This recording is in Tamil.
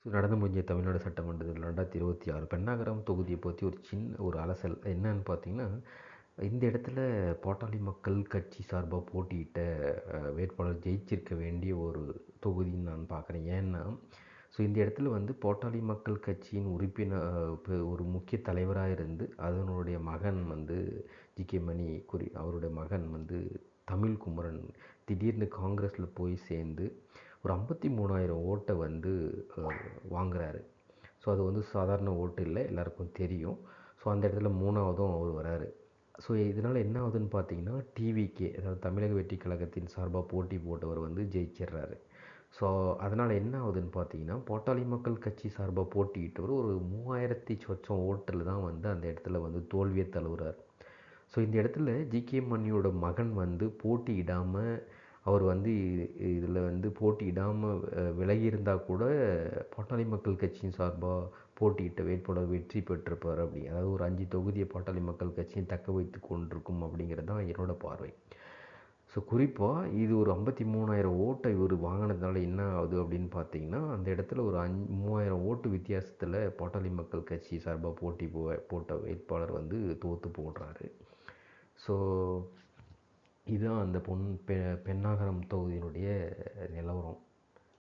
நடந்து முடிஞ்ச தமிழ்நாடு சட்டமன்றத்தில் 2026 பென்னாகரம் தொகுதியை பற்றி ஒரு சின்ன ஒரு அலசல் என்னன்னு பார்த்தீங்கன்னா, இந்த இடத்துல பாட்டாளி மக்கள் கட்சி சார்பாக போட்டியிட்ட வேட்பாளர் ஜெயிச்சிருக்க வேண்டிய ஒரு தொகுதின்னு நான் பார்க்குறேன். ஏன்னா, ஸோ இந்த இடத்துல வந்து பாட்டாளி மக்கள் கட்சியின் உறுப்பினர் ஒரு முக்கிய தலைவராக இருந்து அதனுடைய மகன் வந்து ஜி.கே. மணி அவருடைய மகன் வந்து தமிழ்குமரன் திடீர்னு காங்கிரஸில் போய் சேர்ந்து ஒரு 53,000 ஓட்டை வந்து வாங்குறாரு. ஸோ அது வந்து சாதாரண ஓட்டு இல்லை, எல்லாருக்கும் தெரியும். ஸோ அந்த இடத்துல 3ஆவதும் அவர் வராரு. ஸோ இதனால் என்ன ஆகுதுன்னு பார்த்தீங்கன்னா, டிவிகே அதாவது தமிழக வெற்றி கழகத்தின் சார்பாக போட்டி போட்டவர் வந்து ஜெயிச்சிடுறாரு. ஸோ அதனால் என்ன ஆகுதுன்னு பார்த்தீங்கன்னா, பாட்டாளி மக்கள் கட்சி சார்பாக போட்டியிட்டவர் ஒரு 3000 சொச்சம் ஓட்டில் தான் வந்து அந்த இடத்துல வந்து தோல்வியை தழுவுறார். ஸோ இந்த இடத்துல ஜி.கே. மணியோட மகன் வந்து போட்டியிடாமல் அவர் வந்து இதில் வந்து போட்டியிடாமல் விலகி இருந்தால் கூட பாட்டாளி மக்கள் கட்சியின் சார்பாக போட்டியிட்ட வேட்பாளர் வெற்றி பெற்றிருப்பார். அதாவது ஒரு 5 தொகுதியை பாட்டாளி மக்கள் கட்சியும் தக்க வைத்து கொண்டிருக்கும் அப்படிங்கிறது தான் என்னோட பார்வை. ஸோ குறிப்பாக இது ஒரு 53,000 ஓட்டை இவர் வாங்கினதுனால என்ன ஆகுது அப்படின்னு பார்த்தீங்கன்னா, அந்த இடத்துல ஒரு 3,000 ஓட்டு வித்தியாசத்தில் பாட்டாளி மக்கள் கட்சி சார்பாக போட்ட வேட்பாளர் வந்து தோற்று போடுறாரு. ஸோ இதுதான் அந்த பென்னாகரம் தொகுதியினுடைய நிலவரம்.